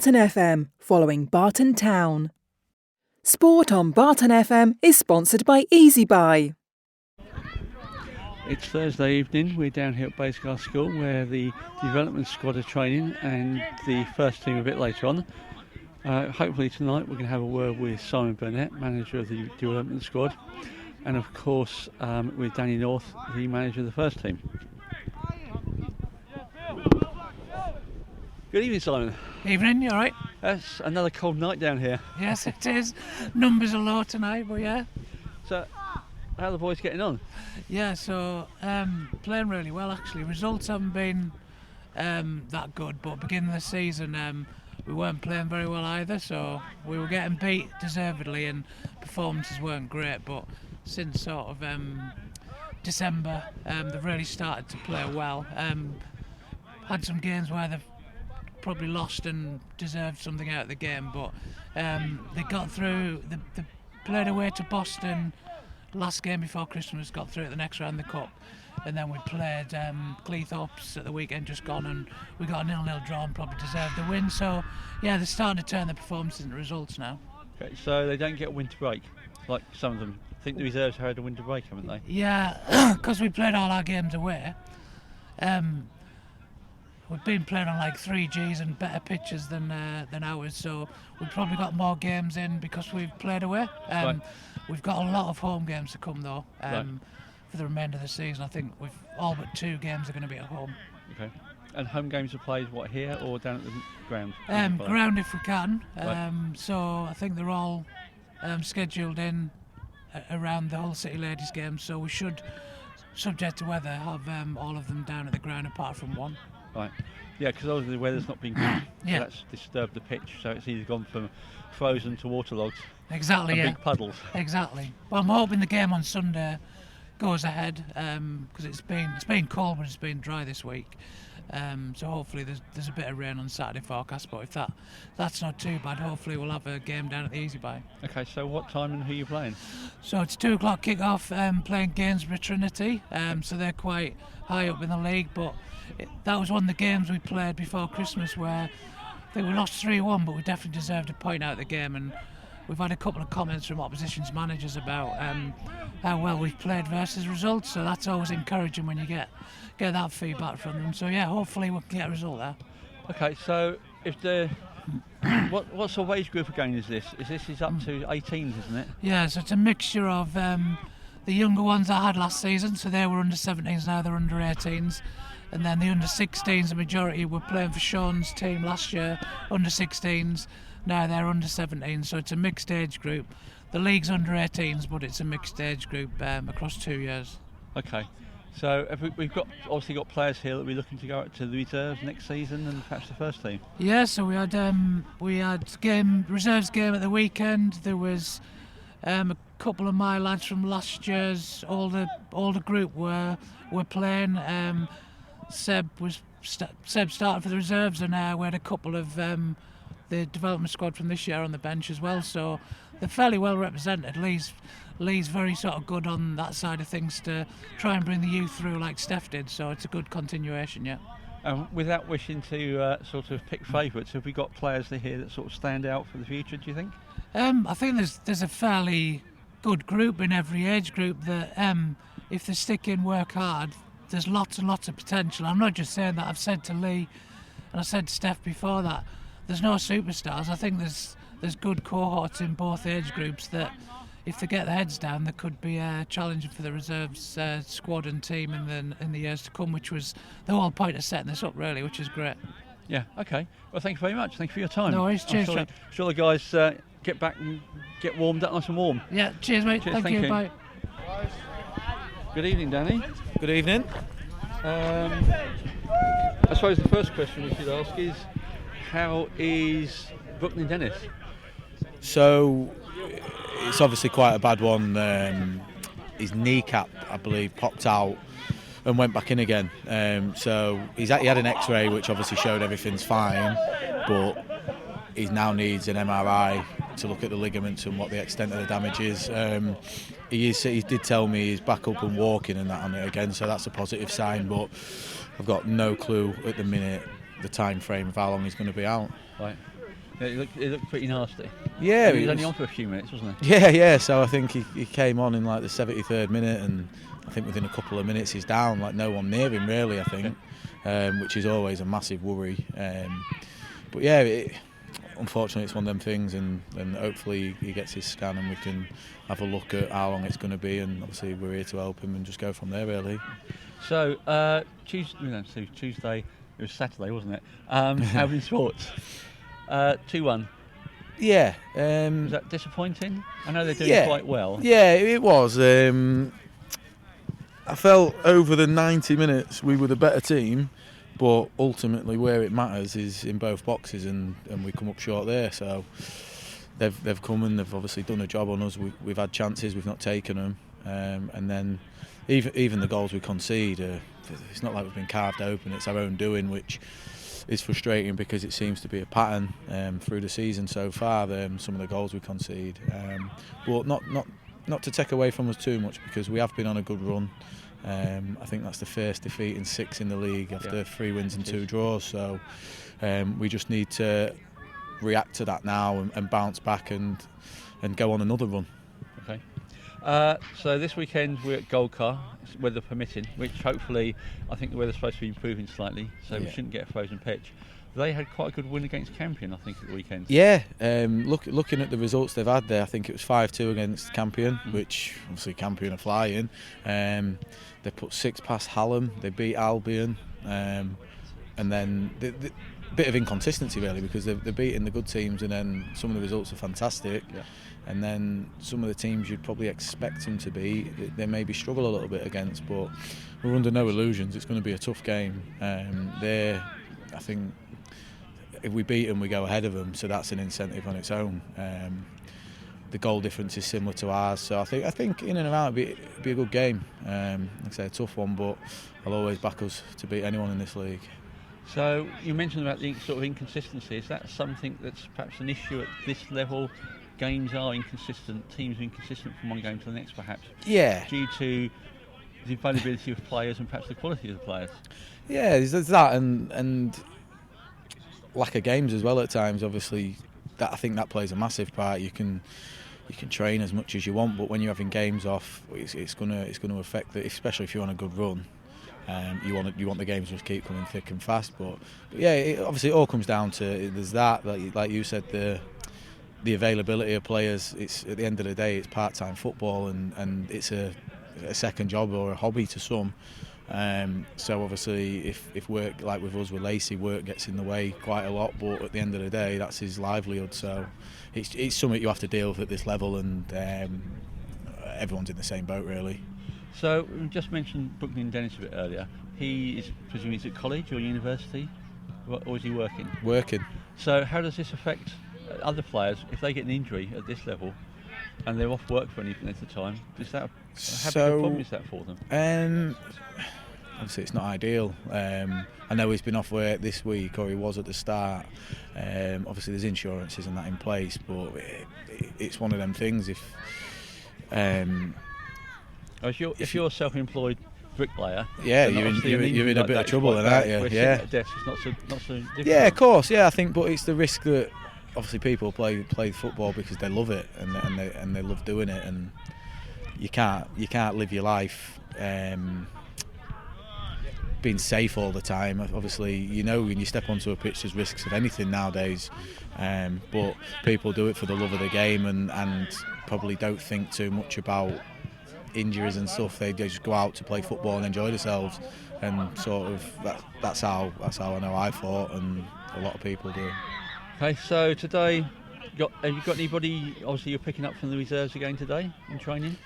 Barton FM, following Barton Town. Sport on Barton FM is sponsored by Easy Buy. It's Thursday evening. We're down here at Bayscar School where the development squad are training and the first team a bit later on. Hopefully tonight we're going to have a word with Simon Burnett, manager of the development squad, and of course with Danny North, the manager of the first team. Good evening, Simon. Evening, you alright? That's another cold night down here. Yes, it is. Numbers are low tonight, but yeah. So, how are the boys getting on? Yeah, so playing really well actually. Results haven't been that good, but beginning of the season we weren't playing very well either, so we were getting beat deservedly and performances weren't great, but since sort of December they've really started to play well. Had some games where they've probably lost and deserved something out of the game, but they got through. They played away to Boston last game before Christmas, got through at the next round of the cup, and then we played Cleethorpes at the weekend just gone, and we got a 0-0 draw and probably deserved the win. So yeah, they're starting to turn the performances into results now. Okay, so they don't get a winter break like some of them. I think the reserves had a winter break, haven't they? Yeah, because we played all our games away. We've been playing on like 3Gs and better pitches than ours, so we've probably got more games in because we've played away. Right. We've got a lot of home games to come though Right. for the remainder of the season. I think we've all but 2 games are going to be at home. Okay. And home games are played what, here or down at the ground? Ground if we can. Right. So I think they're all scheduled in around the Hull City Ladies game, so we should, subject to weather, have all of them down at the ground apart from one. Right. Yeah, because obviously the weather's not been good. Yeah. So that's disturbed the pitch, so it's either gone from frozen to waterlogged. Exactly, and yeah. big puddles. Exactly. Well, I'm hoping the game on Sunday goes ahead because it's been cold, but it's been dry this week. So hopefully there's a bit of rain on Saturday forecast, but if that's not too bad, hopefully we'll have a game down at the Easy Buy. Okay, so what time and who are you playing? So it's 2 o'clock kick-off, playing Gainsborough Trinity, so they're quite high up in the league, but that was one of the games we played before Christmas where I think we lost 3-1, but we definitely deserved a point out of the game, and we've had a couple of comments from opposition's managers about how well we've played versus results, so that's always encouraging when you get that feedback from them. So yeah, hopefully we can get a result there. Okay, so if what sort of age group again is this? This is up to 18s, isn't it? Yeah, so it's a mixture of the younger ones I had last season, so they were under 17s, now they're under 18s. And then the under 16s, the majority were playing for Sean's team last year, under 16s, now they're under 17s, so it's a mixed age group. The league's under 18s, but it's a mixed age group across 2 years. Okay, so we've obviously got players here that we're looking to go out to the reserves next season and perhaps the first team. Yeah, so we had reserves game at the weekend. There was a couple of my lads from last year's older group were playing. Seb started for the reserves, and we had a couple of the development squad from this year on the bench as well, so they're fairly well represented. Lee's very sort of good on that side of things to try and bring the youth through like Steph did, so it's a good continuation, yeah. Without wishing to sort of pick favourites, have we got players here that sort of stand out for the future, do you think? I think there's a fairly good group in every age group that if they stick in, work hard, there's lots and lots of potential. I'm not just saying that. I've said to Lee and I said to Steph before that there's no superstars. I think there's good cohorts in both age groups that if they get their heads down, there could be challenging for the reserves squad and team in the years to come, which was the whole point of setting this up really, which is great. Yeah, okay. Well, thank you very much. Thank you for your time. No worries. Cheers, I'm sure the guys get back and get warmed up nice and warm. Yeah, cheers mate. Cheers, Thank you. Bye. Good evening, Danny. Good evening. I suppose the first question we should ask is, how is Brooklyn Dennis? So, it's obviously quite a bad one. His kneecap, I believe, popped out and went back in again. So he had an X-ray, which obviously showed everything's fine, but he now needs an MRI to look at the ligaments and what the extent of the damage is. He did tell me he's back up and walking and that on it again, so that's a positive sign, but I've got no clue at the minute the time frame of how long he's going to be out. Right. Yeah, it looked pretty nasty. Yeah, he was only on for a few minutes, wasn't he? Yeah. So I think he came on in like the 73rd minute, and I think within a couple of minutes he's down. Like no one near him really. I think, which is always a massive worry. But yeah, unfortunately it's one of them things, and hopefully he gets his scan and we can have a look at how long it's going to be, and obviously we're here to help him and just go from there really. So Tuesday, it was Saturday, wasn't it? Albion Sports, 2-1. Yeah. Was that disappointing? I know they're doing quite well. Yeah, it was. I felt over the 90 minutes we were the better team, but ultimately where it matters is in both boxes, and we come up short there. So they've come and they've obviously done a job on us. We've had chances, we've not taken them, and then even the goals we concede, it's not like we've been carved open. It's our own doing, which is frustrating because it seems to be a pattern through the season so far. Some of the goals we concede, but not to take away from us too much, because we have been on a good run. I think that's the first defeat in 6 in the league after 3 wins and 2 draws. So we just need to react to that now and bounce back and go on another run. Okay. So this weekend we're at Goldcar, weather permitting, which hopefully, I think the weather's supposed to be improving slightly, so we shouldn't get a frozen pitch. They had quite a good win against Campion, I think, at the weekend. Yeah, looking at the results they've had there, I think it was 5-2 against Campion, which obviously Campion are flying. They put 6 past Hallam, they beat Albion, and then the bit of inconsistency really, because they're beating the good teams, and then some of the results are fantastic. Yeah. And then some of the teams you'd probably expect them to beat, they maybe struggle a little bit against, but we're under no illusions. It's going to be a tough game. I think if we beat them, we go ahead of them, so that's an incentive on its own. The goal difference is similar to ours, so I think in and around it'd be a good game. Like I say, a tough one, but I'll always back us to beat anyone in this league. So you mentioned about the sort of inconsistency. Is that something that's perhaps an issue at this level? Games are inconsistent, teams are inconsistent from one game to the next, perhaps. Yeah. Due to the availability of players and perhaps the quality of the players. Yeah, there's that, and lack of games as well at times. Obviously, I think that plays a massive part. You can train as much as you want, but when you're having games off, it's going to affect that, especially if you're on a good run. You want the games to just keep coming thick and fast, but yeah, obviously it all comes down to there's that, like you said, the availability of players. It's at the end of the day, it's part-time football, and it's a second job or a hobby to some. So obviously, if work, like with us with Lacey, work gets in the way quite a lot. But at the end of the day, that's his livelihood. So it's something you have to deal with at this level, and everyone's in the same boat really. So we just mentioned Brooklyn Dennis a bit earlier. He is presumably at college or university, or is he working? Working. So how does this affect other players if they get an injury at this level and they're off work for any length of time? Is that how big a problem is that for them? Obviously it's not ideal. I know he's been off work this week, or he was at the start. Obviously there's insurances and that in place, but it's one of them things. If you're a self-employed bricklayer, yeah, you're in a bit of trouble, then, aren't you? Yeah, at desk is not so difficult. Yeah, of course. Yeah, I think, but it's the risk that obviously people play football because they love it and they love doing it, and you can't live your life being safe all the time. Obviously, when you step onto a pitch, there's risks of anything nowadays, but people do it for the love of the game and probably don't think too much about injuries and stuff. They just go out to play football and enjoy themselves, and sort of that's how I know I thought, and a lot of people do. Okay, so today, have you got anybody? Obviously, you're picking up from the reserves again today in training.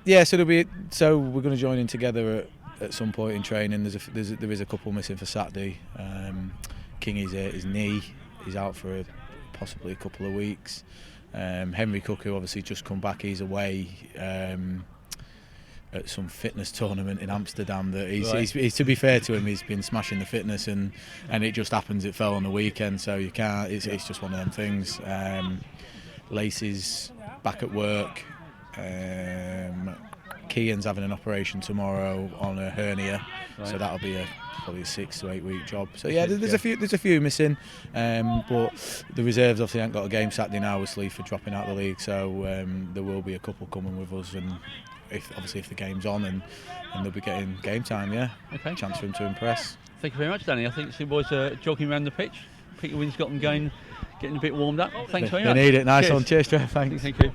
Yeah, so we're going to join in together at some point in training. There is a couple missing for Saturday. Kingy's his knee. He's out for possibly a couple of weeks. Henry Cook, who obviously just come back, he's away at some fitness tournament in Amsterdam. That he's to be fair to him, he's been smashing the fitness, and it just happens it fell on the weekend, so you can't. It's just one of them things. Lacey's back at work. Kean's having an operation tomorrow on a hernia, so Right. that'll be probably a 6 to 8 week job. So yeah, there's a few missing, but the reserves obviously haven't got a game Saturday now with Sleaford dropping out of the league, so there will be a couple coming with us, and if the game's on and they'll be getting game time, Okay. chance for them to impress. Thank you very much, Danny. I think the boys are jogging around the pitch. Peter Wynn's got them going, getting a bit warmed up. Thanks very much. They need it. Nice Cheers. one. Cheers, Trev. Thanks. Thank you.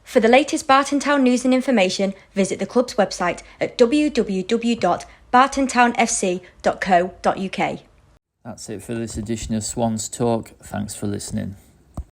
For the latest Barton Town news and information, visit the club's website at www.bartontownfc.co.uk. That's it for this edition of Swans Talk. Thanks for listening.